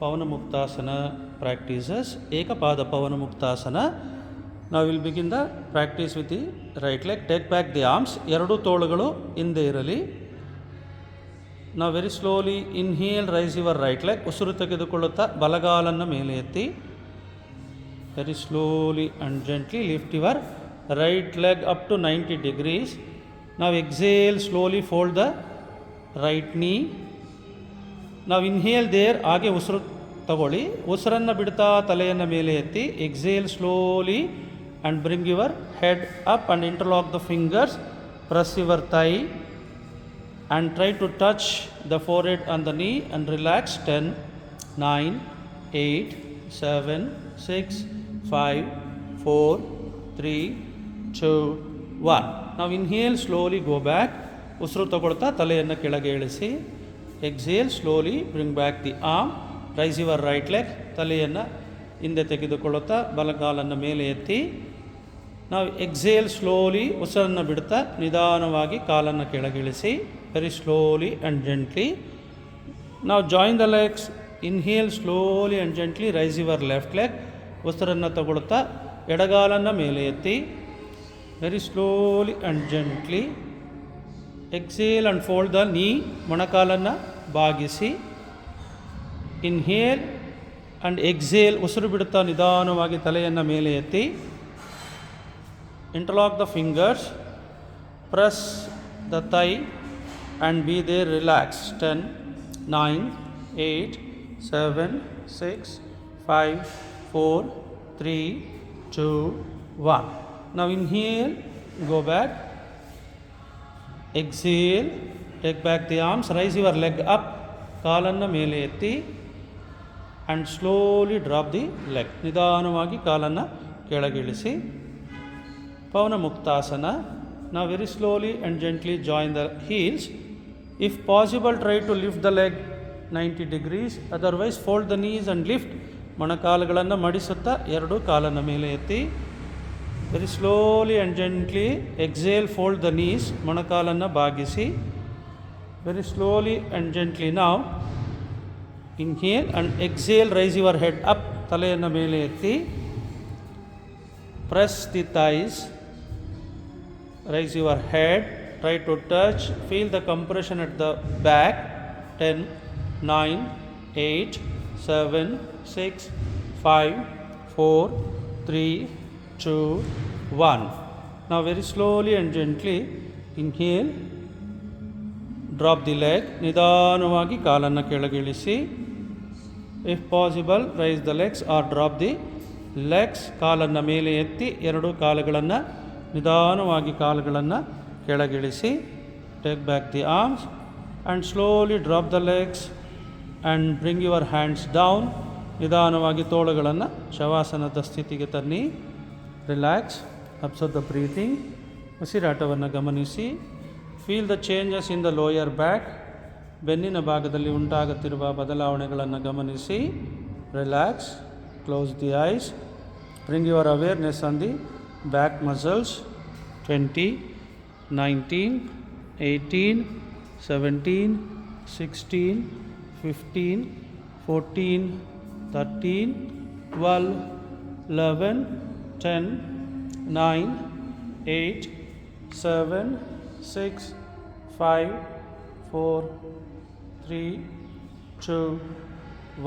Pavanamuktasana practices. Ekapada Pavanamuktasana. Now we will begin the practice with the right leg. Take back the arms. Eradu tolugalu ಹಿಂದೆ ಇರಲಿ. Now very slowly inhale, raise your right leg. ಉಸಿರು ತೆಗೆದುಕೊಳ್ಳುತ್ತಾ ಬಲಗಾಲನ್ನು ಮೇಲೆ ಎತ್ತಿ. Very slowly and gently lift your right leg up to 90 degrees. Now exhale, slowly fold the right knee. Now inhale there, ಹಾಗೆ ಉಸಿರು ತಗೊಳ್ಳಿ. ಉಸಿರನ್ನು ಬಿಡ್ತಾ ತಲೆಯನ್ನು ಮೇಲೆ ಎತ್ತಿ. Exhale slowly and bring your head up and interlock the fingers. Press your thigh and try to touch the forehead and the knee and relax. 10, 9, 8, 7, 6, 5, 4, 3, 2, 1. Now inhale, slowly go back. ಉಸಿರು ತಗೊಳ್ತಾ ತಲೆಯನ್ನು ಕೆಳಗೆ ಇಳಿಸಿ. Exhale, slowly bring back the arm. Raise your right leg. ತಲೆಯನ್ನು ಹಿಂದೆ ತೆಗೆದುಕೊಳ್ಳುತ್ತಾ ಬಲಗಾಲನ್ನು ಮೇಲೆ ಎತ್ತಿ. ನಾವು exhale slowly, ಉಸಿರನ್ನು ಬಿಡ್ತಾ ನಿಧಾನವಾಗಿ ಕಾಲನ್ನು ಕೆಳಗಿಳಿಸಿ. Very slowly and gently. Now join the legs. Inhale slowly and gently. Raise your left leg. ಉಸಿರನ್ನು ತಗೊಳ್ತಾ ಎಡಗಾಲನ್ನು ಮೇಲೆ ಎತ್ತಿ. Very slowly and gently. Exhale and fold the knee. ಮೊಣಕಾಲನ್ನು ಬಾಗಿಸಿ. Inhale and exhale. ಉಸಿರು ಬಿಡುತ್ತಾ ನಿಧಾನವಾಗಿ ತಲೆಯನ್ನು ಮೇಲೆ ಎತ್ತಿ. Interlock the fingers. Press the thigh and be there. Relax. 10, 9, 8, 7, 6, 5, 4, 3, 2, 1. Now inhale, go back. Exhale, take back the arms. Raise your leg up. ಕಾಲನ್ನು ಮೇಲೆ ಎತ್ತಿ and slowly drop the leg. ನಿಧಾನವಾಗಿ ಕಾಲನ್ನು ಕೆಳಗಿಳಿಸಿ. Pavanamuktasana. Now very slowly and gently join the heels. If possible, try to lift the leg 90 degrees. Otherwise, fold the knees and lift. ಮೊಣಕಾಲುಗಳನ್ನು ಮಡಿಸುತ್ತಾ ಎರಡು ಕಾಲನ್ನು ಮೇಲೆ ಎತ್ತಿ. Very slowly and gently exhale, fold the knees. ಮೊಣಕಾಲನ್ನು ಬಾಗಿಸಿ. Very slowly and gently now inhale and exhale, raise your head up. ತಲೆಯನ್ನು ಮೇಲೆ ಎತ್ತಿ. Press the thighs. Raise your head. Try to touch. Feel the compression at the back. 10, 9, 8, 7, 6, 5, 4, 3, 2, 1. Now very slowly and gently inhale. Drop the leg. ನಿಧಾನವಾಗಿ ಕಾಲನ್ನು ಕೆಳಗಿಳಿಸಿ. If possible, raise the legs or drop the legs. ಕಾಲನ್ನು ಮೇಲೆ ಎತ್ತಿ ಎರಡು ಕಾಲುಗಳನ್ನು ನಿಧಾನವಾಗಿ ಕಾಲುಗಳನ್ನು ಕೆಳಗಿಳಿಸಿ. Take back the arms and slowly drop the legs and bring your hands down. ನಿಧಾನವಾಗಿ ತೋಳುಗಳನ್ನು ಶವಾಸನದ ಸ್ಥಿತಿಗೆ ತನ್ನಿ. ರಿಲ್ಯಾಕ್ಸ್. Observe the breathing. ಉಸಿರಾಟವನ್ನು ಗಮನಿಸಿ. Feel the changes in the lower back. ಬೆನ್ನಿನ ಭಾಗದಲ್ಲಿ ಉಂಟಾಗುತ್ತಿರುವ ಬದಲಾವಣೆಗಳನ್ನು ಗಮನಿಸಿ. Relax. Close the eyes. Bring your awareness on the back muscles. 20, 19, 18, 17, 16, 15, 14, 13, 12, 11, 10, 9, 8, 7, 6, 5, 4, 3, 2,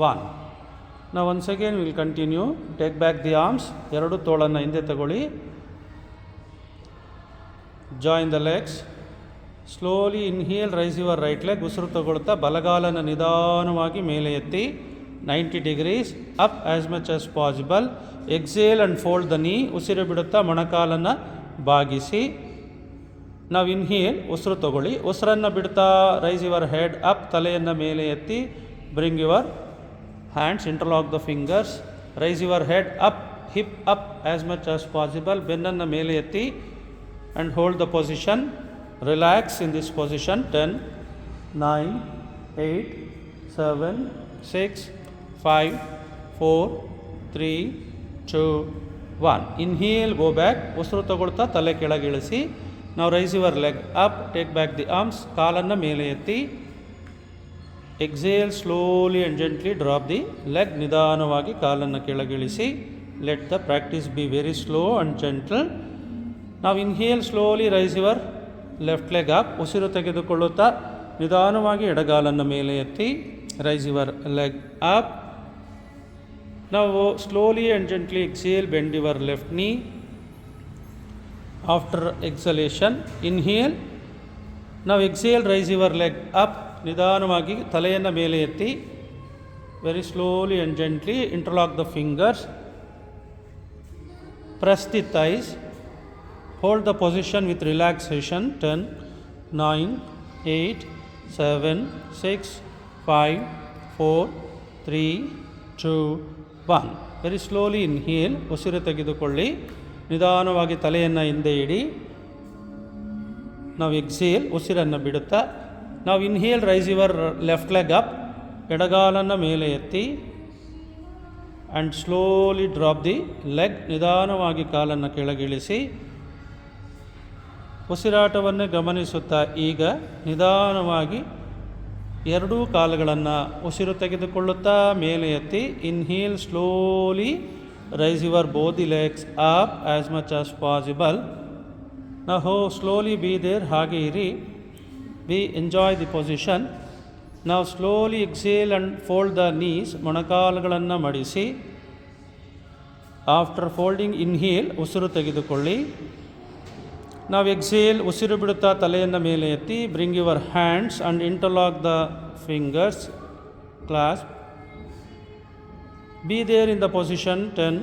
1. Now once again we will continue. Take back the arms. ಎರಡು ತೋಳನ್ನು ಹಿಂದೆ ತಗೊಳ್ಳಿ. Join the legs. Slowly inhale, raise your right leg. ಉಸಿರು ತಗೊಳ್ತಾ ಬಲಗಾಲನ್ನು ನಿಧಾನವಾಗಿ ಮೇಲೆ ಎತ್ತಿ. 90 degrees up as much as possible. Exhale and fold the knee. ಉಸಿರು ಬಿಡುತ್ತಾ ಮೊಣಕಾಲನ್ನು ಬಾಗಿಸಿ. ನಾವು inhale, ಉಸಿರು ತಗೊಳ್ಳಿ. ಉಸಿರನ್ನು ಬಿಡ್ತಾ raise your head up. ತಲೆಯನ್ನು ಮೇಲೆ ಎತ್ತಿ. Bring your hands, interlock the fingers. Raise your head up, hip up as much as possible. ಬೆನ್ನನ್ನು ಮೇಲೆ ಎತ್ತಿ and hold the position. Relax in this position. 10, 9, 8, 7, 6, 5, 4, 3, 2, 1. Inhale, go back. ಉಸಿರು ತಗೊಳ್ತಾ ತಲೆ ಕೆಳಗಿಳಿಸಿ. Now raise your leg up. Take back the arms. ಕಾಲನ್ನು ಮೇಲೆ ಎತ್ತಿ. Exhale slowly and gently drop the leg. ನಿಧಾನವಾಗಿ ಕಾಲನ್ನು ಕೆಳಗಿಳಿಸಿ. Let the practice be very slow and gentle. ನಾವು inhale slowly raise your left leg up. ಉಸಿರು ತೆಗೆದುಕೊಳ್ಳುತ್ತಾ ನಿಧಾನವಾಗಿ ಎಡಗಾಲನ್ನು ಮೇಲೆ ಎತ್ತಿ. Raise your leg up. ನಾವು slowly and gently exhale bend your left knee. After exhalation inhale. ನಾವು exhale raise your leg up. ನಿಧಾನವಾಗಿ ತಲೆಯನ್ನು ಮೇಲೆ ಎತ್ತಿ. Very slowly and gently interlock the fingers. Press the thighs. Hold the position with relaxation. 10, 9, 8, 7, 6, 5, 4, 3, 2, 1. Very slowly inhale. ಉಸಿರು ತೆಗೆದುಕೊಳ್ಳಿ. ನಿಧಾನವಾಗಿ ತಲೆಯನ್ನು ಹಿಂದೆ ಇಡಿ. ನಾವು ಎಕ್ಸೇಲ್. ಉಸಿರನ್ನು ಬಿಡುತ್ತಾ ನಾವು inhale raise your left leg up. ಎಡಗಾಲನ್ನು ಮೇಲೆ ಎತ್ತಿ. And slowly drop the leg. ನಿಧಾನವಾಗಿ ಕಾಲನ್ನು ಕೆಳಗಿಳಿಸಿ. ಉಸಿರಾಟವನ್ನೇ ಗಮನಿಸುತ್ತಾ ಈಗ ನಿಧಾನವಾಗಿ ಎರಡೂ ಕಾಲುಗಳನ್ನು ಉಸಿರು ತೆಗೆದುಕೊಳ್ಳುತ್ತಾ ಮೇಲೆ ಎತ್ತಿ. Inhale slowly raise your both the legs up as much as possible. ನಾವು ಸ್ಲೋಲಿ ಬಿ ದೇರ್. ಹಾಗೆ ಇರಿ. We enjoy the position. ನಾವು slowly exhale and fold the knees. ಮೊಣಕಾಲುಗಳನ್ನು ಮಡಿಸಿ. After folding inhale. ಉಸಿರು ತೆಗೆದುಕೊಳ್ಳಿ. ನಾವು ಎಕ್ಸೇಲ್. ಉಸಿರು ಬಿಡುತ್ತಾ ತಲೆಯನ್ನು ಮೇಲೆ ಎತ್ತಿ. Bring your hands and interlock the fingers. Clasp. Be there in the position. 10,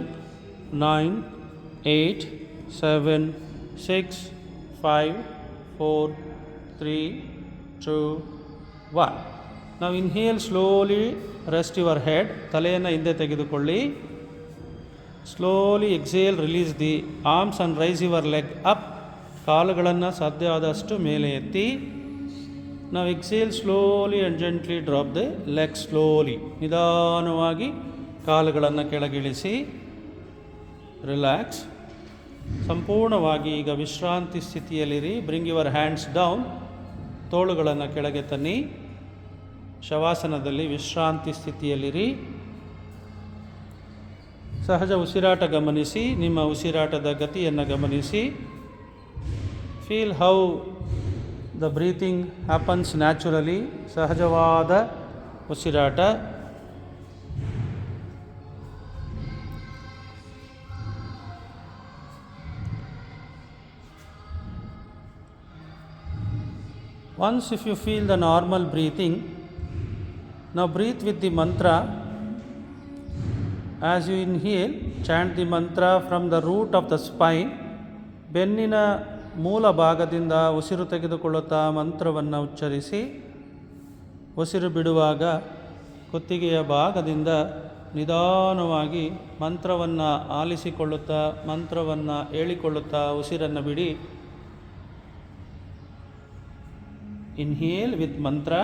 9, 8, 7, 6, 5, 4, 3, 2, 1. ನಾವು inhale slowly rest your head. ತಲೆಯನ್ನು ಹಿಂದೆ ತೆಗೆದುಕೊಳ್ಳಿ. Slowly exhale release the arms and raise your leg up. ಕಾಲುಗಳನ್ನು ಸಾಧ್ಯವಾದಷ್ಟು ಮೇಲೆ ಎತ್ತಿ. ನಾವು exhale slowly and gently drop the leg slowly. ನಿಧಾನವಾಗಿ ಕಾಲುಗಳನ್ನು ಕೆಳಗಿಳಿಸಿ. ರಿಲ್ಯಾಕ್ಸ್. ಸಂಪೂರ್ಣವಾಗಿ ಈಗ ವಿಶ್ರಾಂತಿ ಸ್ಥಿತಿಯಲ್ಲಿರಿ. Bring your hands down. ತೋಳುಗಳನ್ನು ಕೆಳಗೆ ತನ್ನಿ. ಶವಾಸನದಲ್ಲಿ ವಿಶ್ರಾಂತಿ ಸ್ಥಿತಿಯಲ್ಲಿರಿ. ಸಹಜ ಉಸಿರಾಟ ಗಮನಿಸಿ. ನಿಮ್ಮ ಉಸಿರಾಟದ ಗತಿಯನ್ನು ಗಮನಿಸಿ. Feel how the breathing happens naturally. ಸಹಜವಾದ ಉಸಿರಾಟ. Once if you feel the normal breathing, now breathe with the mantra. As you inhale, chant the mantra from the root of the spine. ಬೆನ್ನಿನ ಮೂಲ ಭಾಗದಿಂದ ಉಸಿರು ತೆಗೆದುಕೊಳ್ಳುತ್ತಾ ಮಂತ್ರವನ್ನು ಉಚ್ಚರಿಸಿ. ಉಸಿರು ಬಿಡುವಾಗ ಕುತ್ತಿಗೆಯ ಭಾಗದಿಂದ ನಿಧಾನವಾಗಿ ಮಂತ್ರವನ್ನು ಆಲಿಸಿಕೊಳ್ಳುತ್ತಾ ಮಂತ್ರವನ್ನು ಹೇಳಿಕೊಳ್ಳುತ್ತಾ ಉಸಿರನ್ನು ಬಿಡಿ. Inhale with mantra.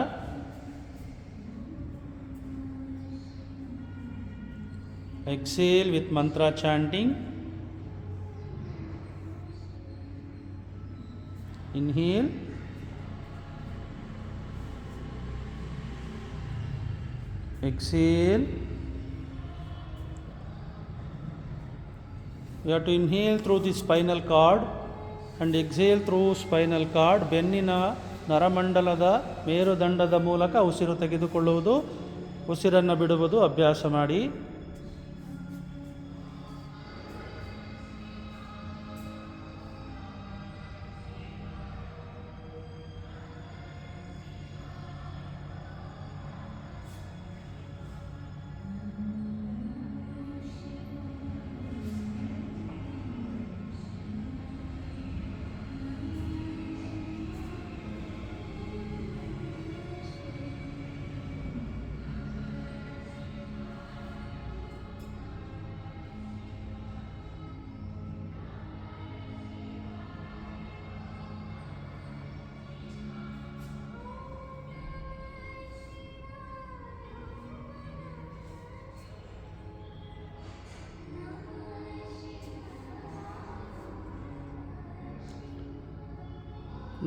Exhale with mantra chanting. Inhale. Exhale. You have to inhale through the spinal cord and exhale through spinal cord. ಬೆನ್ನಿನ ನರಮಂಡಲದ ಮೇರುದಂಡದ ಮೂಲಕ ಉಸಿರು ತೆಗೆದುಕೊಳ್ಳುವುದು, ಉಸಿರನ್ನು ಬಿಡುವುದು ಅಭ್ಯಾಸ ಮಾಡಿ.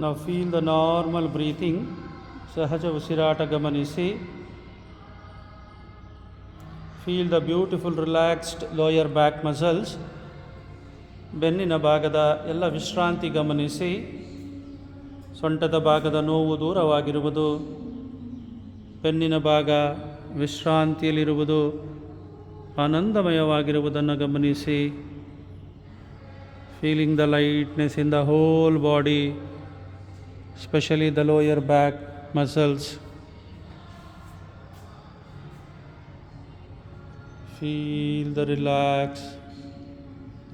Now feel the normal breathing. ಸಹಜ ಉಸಿರಾಟ ಗಮನಿಸಿ. Feel the beautiful relaxed lower back muscles. ಬೆನ್ನಿನ ಭಾಗದ ಎಲ್ಲ ವಿಶ್ರಾಂತಿ ಗಮನಿಸಿ. ಸೊಂಟದ ಭಾಗದ ನೋವು ದೂರವಾಗಿರುವುದು, ಬೆನ್ನಿನ ಭಾಗ ವಿಶ್ರಾಂತಿಯಲ್ಲಿರುವುದು, ಆನಂದಮಯವಾಗಿರುವುದನ್ನು ಗಮನಿಸಿ. Feeling the lightness in the whole body, especially the lower back muscles. Feel the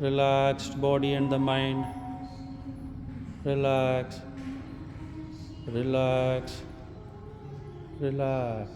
relaxed body and the mind. Relax, relax, relax.